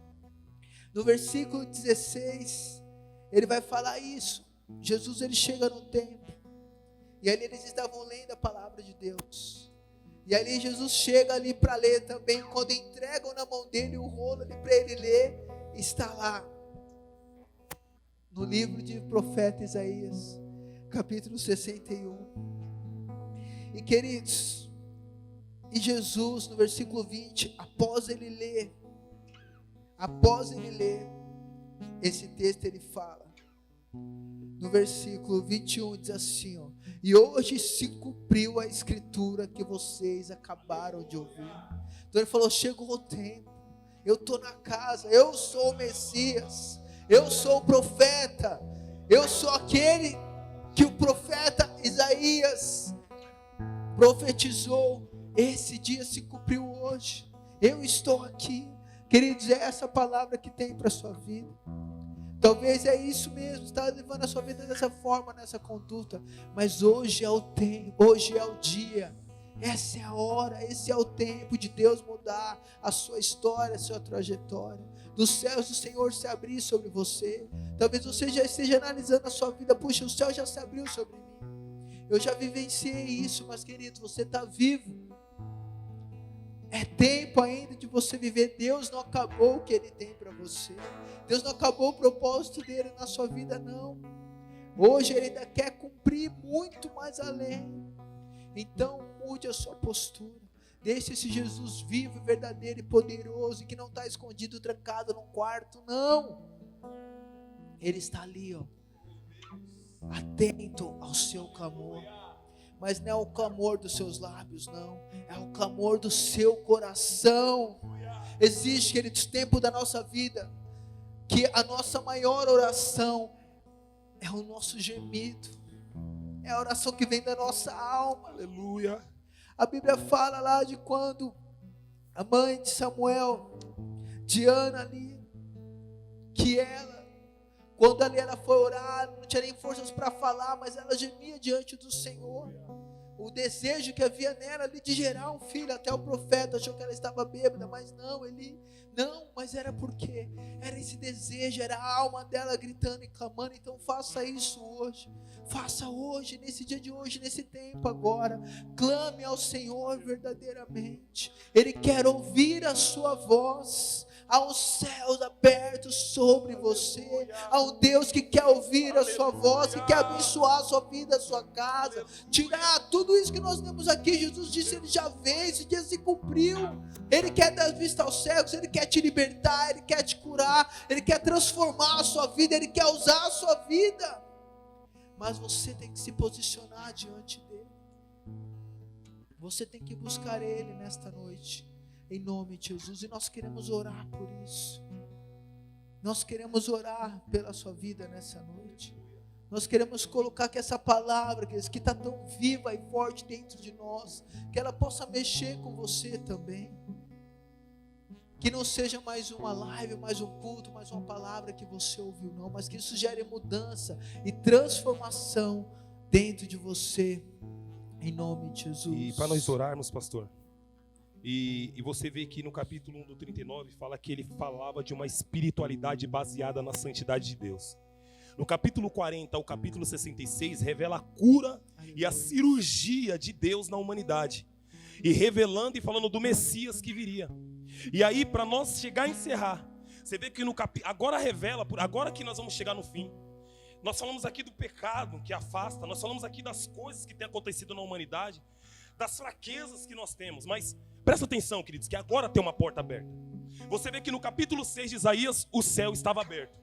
No versículo 16, ele vai falar isso. Jesus, ele chega no templo. E ali eles estavam lendo a palavra de Deus. E ali Jesus chega ali para ler também. Quando entregam na mão dele o rolo ali para ele ler, está lá no livro de profeta Isaías, capítulo 61. E queridos, e Jesus no versículo 20, após ele ler esse texto, ele fala no versículo 21, diz assim, e hoje se cumpriu a escritura que vocês acabaram de ouvir. Então ele falou, chegou o tempo, eu estou na casa, eu sou o Messias, eu sou o profeta, eu sou aquele que o profeta Isaías profetizou. Esse dia se cumpriu hoje, eu estou aqui. Queridos, é essa palavra que tem para a sua vida. Talvez é isso mesmo, está levando a sua vida dessa forma, nessa conduta, mas hoje é o tempo, hoje é o dia, essa é a hora, esse é o tempo de Deus mudar a sua história, a sua trajetória, dos céus do Senhor se abrir sobre você. Talvez você já esteja analisando a sua vida, puxa, o céu já se abriu sobre mim, eu já vivenciei isso, mas querido, você está vivo, é tempo ainda de você viver. Deus não acabou o que Ele tem para você, Deus não acabou o propósito dele na sua vida, não. Hoje Ele ainda quer cumprir muito mais além. Então mude a sua postura, deixe esse Jesus vivo, verdadeiro e poderoso, e que não está escondido, trancado num quarto, não. Ele está ali, ó, atento ao seu clamor. Mas não é o clamor dos seus lábios, não, é o clamor do seu coração. Existe, queridos, tempo da nossa vida que a nossa maior oração é o nosso gemido, é a oração que vem da nossa alma. Aleluia. A Bíblia fala lá de quando a mãe de Samuel, Diana ali, que ela, quando ali ela foi orar, não tinha nem forças para falar, mas ela gemia diante do Senhor. O desejo que havia nela ali de gerar um filho, até o profeta achou que ela estava bêbada, mas não, mas era porque era esse desejo, era a alma dela gritando e clamando. Então faça isso hoje, faça hoje, nesse dia de hoje, nesse tempo agora, clame ao Senhor verdadeiramente. Ele quer ouvir a sua voz. Há os céus abertos sobre você, há um Deus que quer ouvir a sua voz, que quer abençoar a sua vida, a sua casa, tirar tudo isso que nós temos aqui. Jesus disse, Ele já veio, esse dia se cumpriu. Ele quer dar vista aos cegos, Ele quer te libertar, Ele quer te curar, Ele quer transformar a sua vida, Ele quer usar a sua vida, mas você tem que se posicionar diante dEle, você tem que buscar Ele nesta noite, em nome de Jesus. E nós queremos orar por isso, nós queremos orar pela sua vida nessa noite. Nós queremos colocar que essa palavra que está tão viva e forte dentro de nós, que ela possa mexer com você também, que não seja mais uma live, mais um culto, mais uma palavra que você ouviu, não, mas que isso gere mudança e transformação dentro de você, em nome de Jesus. E para nós orarmos, pastor, e você vê que no capítulo 1 do 39 fala que ele falava de uma espiritualidade baseada na santidade de Deus. No capítulo 40 ao capítulo 66 revela a cura e a cirurgia de Deus na humanidade, e revelando e falando do Messias que viria. E aí, para nós chegar a encerrar, você vê que no agora revela, agora que nós vamos chegar no fim, nós falamos aqui do pecado que afasta, nós falamos aqui das coisas que têm acontecido na humanidade, das fraquezas que nós temos, mas presta atenção, queridos, que agora tem uma porta aberta. Você vê que no capítulo 6 de Isaías, o céu estava aberto.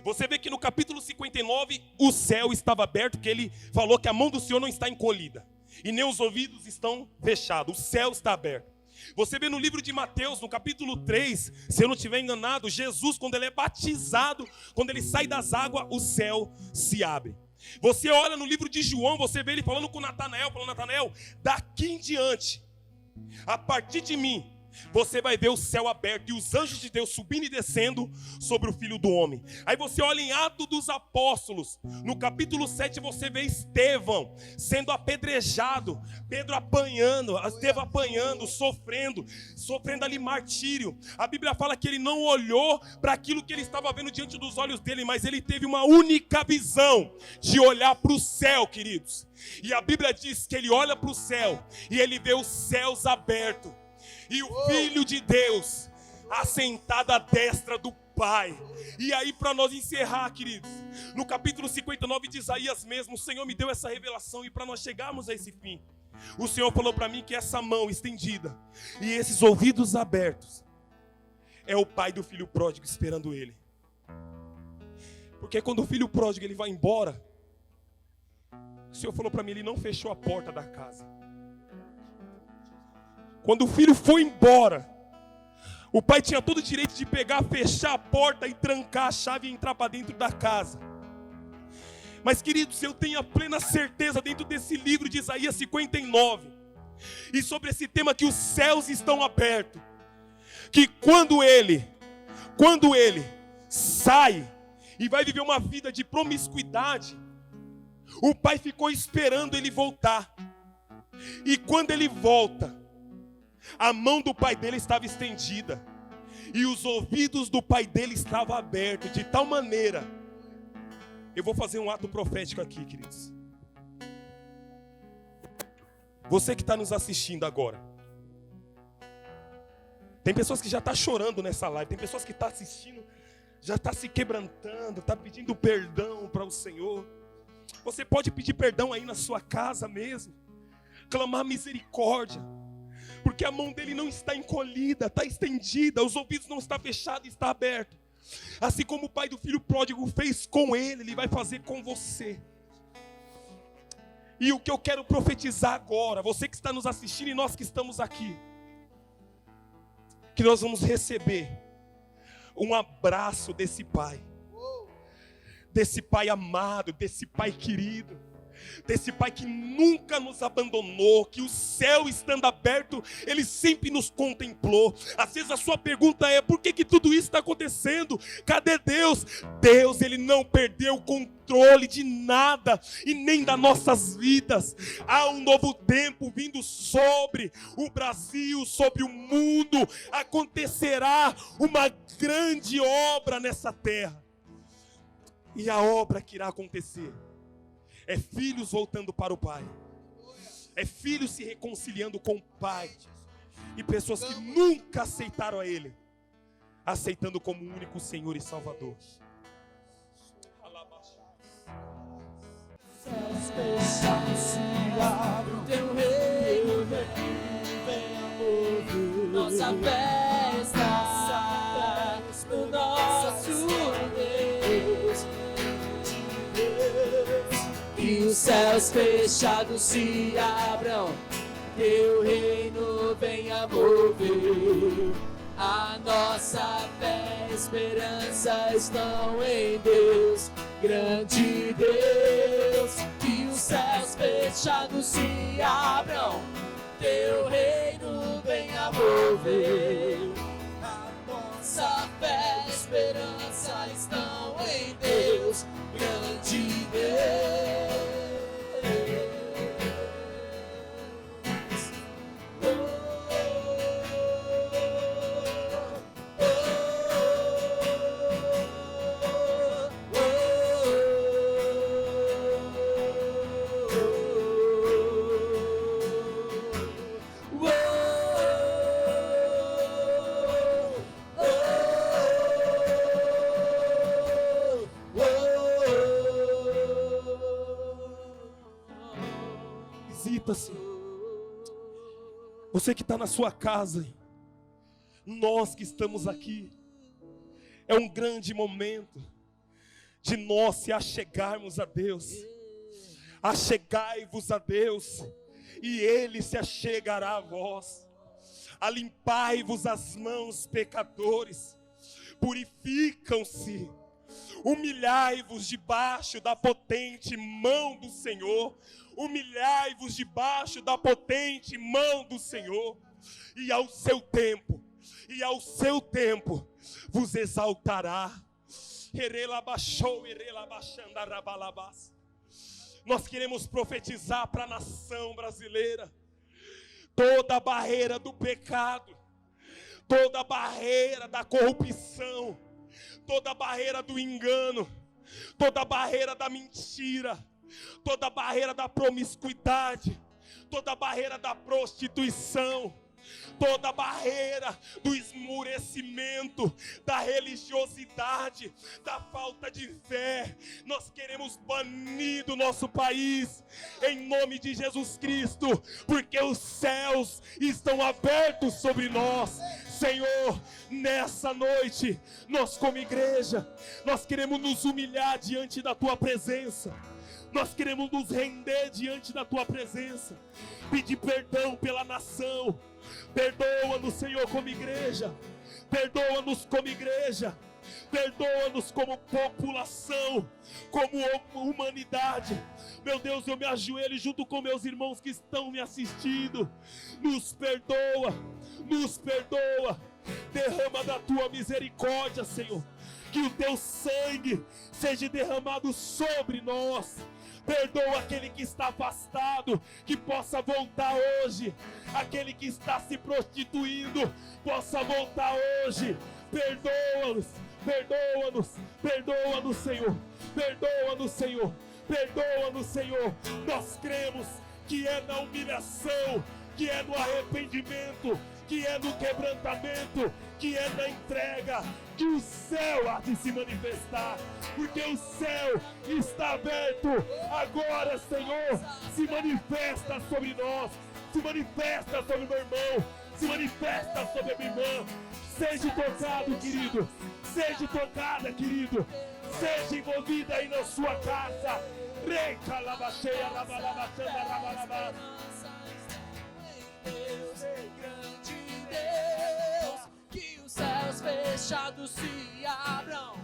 Você vê que no capítulo 59, o céu estava aberto, porque ele falou que a mão do Senhor não está encolhida, e nem os ouvidos estão fechados, o céu está aberto. Você vê no livro de Mateus, no capítulo 3, se eu não estiver enganado, Jesus, quando ele é batizado, quando ele sai das águas, o céu se abre. Você olha no livro de João, você vê ele falando com Natanael, falando: Natanael, daqui em diante, a partir de mim, você vai ver o céu aberto e os anjos de Deus subindo e descendo sobre o Filho do Homem. Aí você olha em Atos dos Apóstolos, no capítulo 7, você vê Estevão sendo apedrejado, Pedro apanhando, Estevão apanhando, sofrendo ali martírio. A Bíblia fala que ele não olhou para aquilo que ele estava vendo diante dos olhos dele, mas ele teve uma única visão de olhar para o céu, queridos. E a Bíblia diz que ele olha para o céu e ele vê os céus abertos. E o Filho de Deus assentado à destra do Pai. E aí, para nós encerrar, queridos, no capítulo 59 de Isaías mesmo, o Senhor me deu essa revelação. E para nós chegarmos a esse fim, o Senhor falou para mim que essa mão estendida e esses ouvidos abertos é o pai do filho pródigo esperando ele. Porque quando o filho pródigo ele vai embora, o Senhor falou para mim, ele não fechou a porta da casa. Quando o filho foi embora, O pai tinha todo o direito de pegar, fechar a porta e trancar a chave e entrar para dentro da casa. Mas, queridos, eu tenho a plena certeza dentro desse livro de Isaías 59, e sobre esse tema que os céus estão abertos, que quando ele sai e vai viver uma vida de promiscuidade, o pai ficou esperando ele voltar. E quando ele volta, a mão do pai dele estava estendida e os ouvidos do pai dele estavam abertos, de tal maneira. Eu vou fazer um ato profético aqui, queridos. Você que está nos assistindo agora, tem pessoas que já estão chorando nessa live, tem pessoas que estão assistindo, já estão se quebrantando, estão pedindo perdão para o Senhor. Você pode pedir perdão aí na sua casa mesmo, clamar misericórdia, porque a mão dele não está encolhida, está estendida, os ouvidos não estão fechados, está aberto. Assim como o pai do filho pródigo fez com ele, ele vai fazer com você. E o que eu quero profetizar agora, você que está nos assistindo e nós que estamos aqui, que nós vamos receber um abraço desse pai amado, desse pai querido, desse pai que nunca nos abandonou, que o céu estando aberto, ele sempre nos contemplou. Às vezes a sua pergunta é: por que tudo isso está acontecendo? Cadê Deus? Deus, ele não perdeu o controle de nada e nem das nossas vidas. Há um novo tempo vindo sobre o Brasil, sobre o mundo. Acontecerá uma grande obra nessa terra. E a obra que irá acontecer é filhos voltando para o Pai, é filhos se reconciliando com o Pai, e pessoas que nunca aceitaram a Ele, aceitando como único Senhor e Salvador. Céus fechados se abram, teu reino venha mover. Nossa fé está no nosso Deus. Que os céus fechados se abram, teu reino venha mover. A nossa fé e esperança estão em Deus, grande Deus. Que os céus fechados se abram, teu reino venha mover. A nossa fé e esperança estão em Deus, grande Deus. Visita-se. Você que está na sua casa, nós que estamos aqui, é um grande momento de nós se achegarmos a Deus. Achegai-vos a Deus, e Ele se achegará a vós. Alimpai-vos as mãos, pecadores, purificam-se. Humilhai-vos debaixo da potente mão do Senhor. Humilhai-vos debaixo da potente mão do Senhor. E ao seu tempo vos exaltará. Nós queremos profetizar para a nação brasileira. Toda a barreira do pecado, toda a barreira da corrupção, toda a barreira do engano, toda a barreira da mentira, toda a barreira da promiscuidade, toda a barreira da prostituição, toda a barreira do esmurecimento, da religiosidade, da falta de fé, nós queremos banir do nosso país, em nome de Jesus Cristo, porque os céus estão abertos sobre nós. Senhor, nessa noite, nós como igreja, nós queremos nos humilhar diante da Tua presença. Nós queremos nos render diante da Tua presença, pedir perdão pela nação. Perdoa-nos, Senhor, como igreja. Perdoa-nos como igreja. Perdoa-nos como população, como humanidade. Meu Deus, eu me ajoelho junto com meus irmãos que estão me assistindo. Nos perdoa, nos perdoa. Derrama da tua misericórdia, Senhor. Que o teu sangue seja derramado sobre nós. Perdoa aquele que está afastado, que possa voltar hoje. Aquele que está se prostituindo, possa voltar hoje. Perdoa-nos, perdoa-nos, perdoa-nos, Senhor. Perdoa-nos, Senhor. Perdoa-nos, Senhor. Nós cremos que é na humilhação, que é no arrependimento, que é no quebrantamento, que é na entrega, que o céu há de se manifestar, porque o céu está aberto agora, Senhor. Se manifesta sobre nós, se manifesta sobre meu irmão, se manifesta sobre a minha irmã. Seja tocado, querido, seja tocada, querido, seja envolvida aí na sua casa. Reca, labacheia, labalabachanda, rabalabá. Deus, grande Deus, que os céus fechados se abram,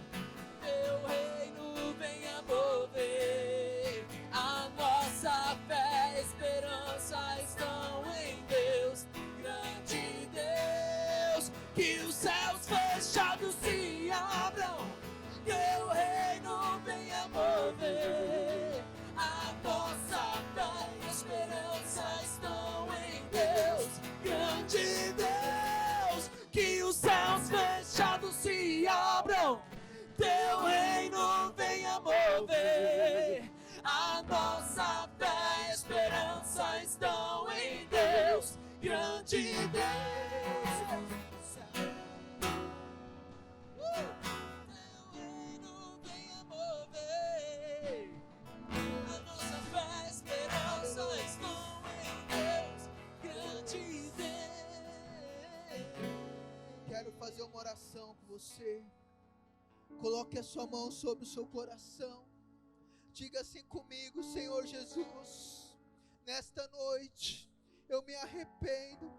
teu reino venha mover. A nossa fé e esperança estão em Deus, grande Deus, que os céus fechados se abram, teu reino venha mover. A nossa fé e esperança estão em Deus, grande Deus, que os céus fechados se abram, teu reino venha mover. A nossa fé e esperança estão em Deus, grande Deus. Teu reino venha mover. A nossa fé e esperança estão em Deus, grande Deus. Quero fazer uma oração com você. Coloque a sua mão sobre o seu coração. Diga assim comigo: Senhor Jesus, nesta noite eu me arrependo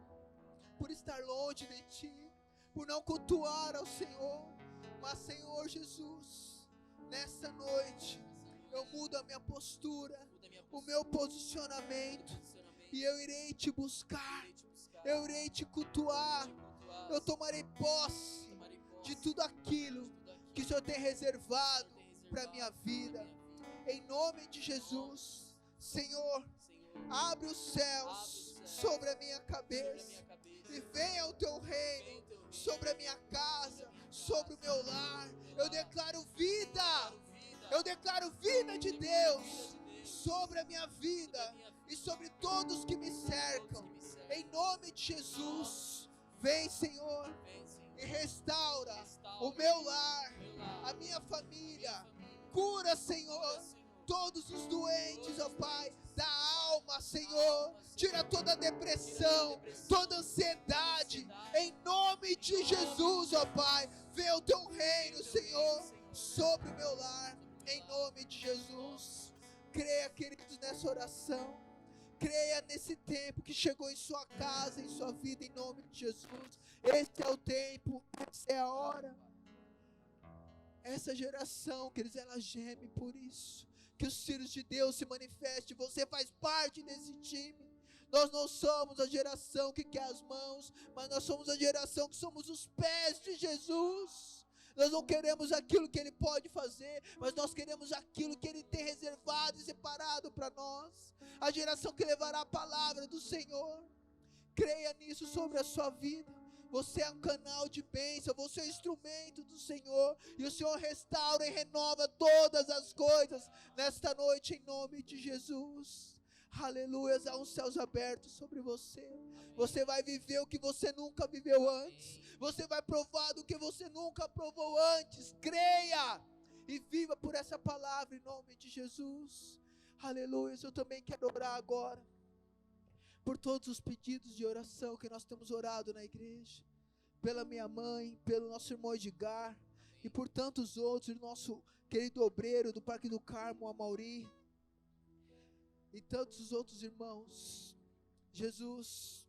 por estar longe de Ti, por não cultuar ao Senhor. Mas, Senhor Jesus, nesta noite eu mudo a minha postura, o meu posicionamento, e eu irei Te buscar, eu irei Te cultuar. Eu tomarei posse de tudo aquilo que o Senhor tem reservado para a minha vida. Em nome de Jesus, Senhor, abre os céus sobre a minha cabeça e venha o Teu reino sobre a minha casa, sobre o meu lar. Eu declaro vida, eu declaro vida de Deus sobre a minha vida e sobre todos que me cercam. Em nome de Jesus, vem, Senhor, e restaura o meu lar, a minha família. Cura, Senhor, todos os doentes, ó Pai, da alma, Senhor. Tira toda a depressão, toda a ansiedade. Em nome de Jesus, ó Pai, venha o Teu reino, Senhor, sobre o meu lar. Em nome de Jesus. Creia, queridos, nessa oração. Creia nesse tempo que chegou em sua casa, em sua vida, em nome de Jesus. Esse é o tempo, essa é a hora. Essa geração, queridos, ela geme por isso. Que os filhos de Deus se manifestem. Você faz parte desse time. Nós não somos a geração que quer as mãos, mas nós somos a geração que somos os pés de Jesus. Nós não queremos aquilo que Ele pode fazer, mas nós queremos aquilo que Ele tem reservado e separado para nós. A geração que levará a palavra do Senhor. Creia nisso sobre a sua vida. Você é um canal de bênção, você é um instrumento do Senhor, e o Senhor restaura e renova todas as coisas nesta noite, em nome de Jesus. Aleluia, há uns céus abertos sobre você. Você vai viver o que você nunca viveu antes. Você vai provar do que você nunca provou antes. Creia e viva por essa palavra em nome de Jesus. Aleluia, eu também quero orar agora por todos os pedidos de oração que nós temos orado na igreja, pela minha mãe, pelo nosso irmão Edgar, e por tantos outros, o nosso querido obreiro do Parque do Carmo, Amauri, e tantos outros irmãos. Jesus,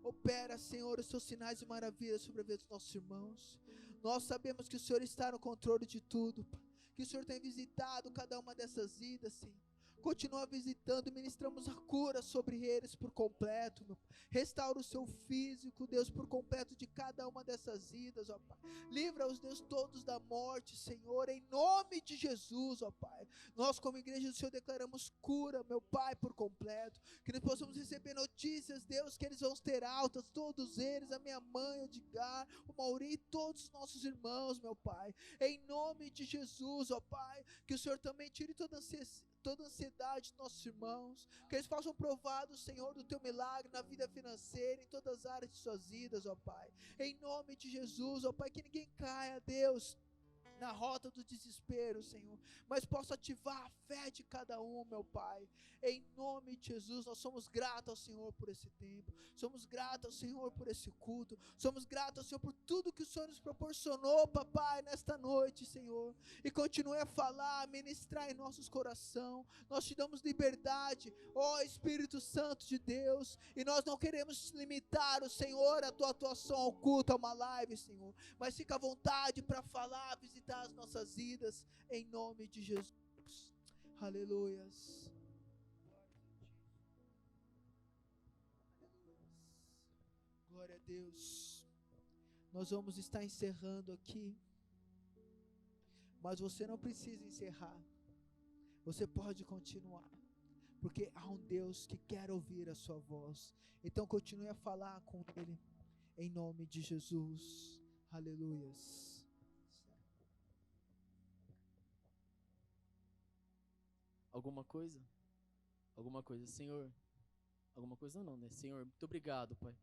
Opera, Senhor, os seus sinais e maravilhas sobre a vida dos nossos irmãos. Nós sabemos que o Senhor está no controle de tudo, Pai. Que o Senhor tem visitado cada uma dessas vidas, Senhor. Continua visitando e ministramos a cura sobre eles por completo, meu Pai. Restaura o seu físico, Deus, por completo de cada uma dessas vidas, ó Pai. Livra-os, Deus, todos da morte, Senhor, em nome de Jesus, ó Pai. Nós, como igreja do Senhor, declaramos cura, meu Pai, por completo. Que nós possamos receber notícias, Deus, que eles vão ter altas, todos eles, a minha mãe, o Edgar, o Mauri, todos os nossos irmãos, meu Pai. Em nome de Jesus, ó Pai. Que o Senhor também tire toda ansiedade dos nossos irmãos, que eles possam provar do Senhor, do teu milagre na vida financeira, em todas as áreas de suas vidas, ó Pai, em nome de Jesus, ó Pai, que ninguém caia, Deus, na rota do desespero, Senhor, mas possa ativar a fé de cada um, meu Pai, em nome de Jesus. Nós somos gratos ao Senhor por esse tempo, somos gratos ao Senhor por esse culto, somos gratos ao Senhor por tudo que o Senhor nos proporcionou, papai, nesta noite, Senhor, e continue a falar, a ministrar em nossos corações. Nós te damos liberdade, ó Espírito Santo de Deus, e nós não queremos limitar o Senhor, a tua atuação ao culto, a uma live, Senhor, mas fica à vontade para falar, visitar as nossas vidas, em nome de Jesus. Aleluias. Glória a Deus. Nós vamos estar encerrando aqui, mas você não precisa encerrar, você pode continuar, porque há um Deus que quer ouvir a sua voz. Então continue a falar com Ele, em nome de Jesus. Aleluias. Alguma coisa? Alguma coisa, Senhor? Alguma coisa não, né? Senhor, muito obrigado, Pai,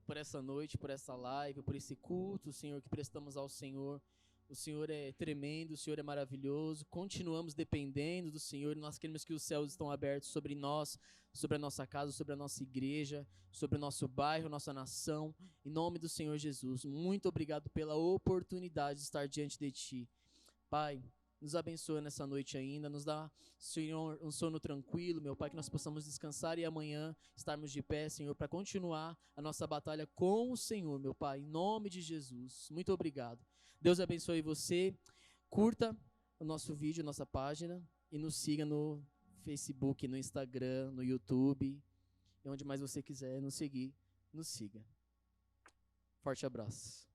por essa noite, por essa live, por esse culto, Senhor, que prestamos ao Senhor. O Senhor é tremendo, o Senhor é maravilhoso. Continuamos dependendo do Senhor. Nós queremos que os céus estão abertos sobre nós, sobre a nossa casa, sobre a nossa igreja, sobre o nosso bairro, nossa nação. Em nome do Senhor Jesus. Muito obrigado pela oportunidade de estar diante de Ti. Pai, nos abençoa nessa noite ainda, nos dá, Senhor, um sono tranquilo, meu Pai, que nós possamos descansar e amanhã estarmos de pé, Senhor, para continuar a nossa batalha com o Senhor, meu Pai, em nome de Jesus. Muito obrigado. Deus abençoe você. Curta o nosso vídeo, nossa página, e nos siga no Facebook, no Instagram, no YouTube, e onde mais você quiser nos seguir, nos siga. Forte abraço.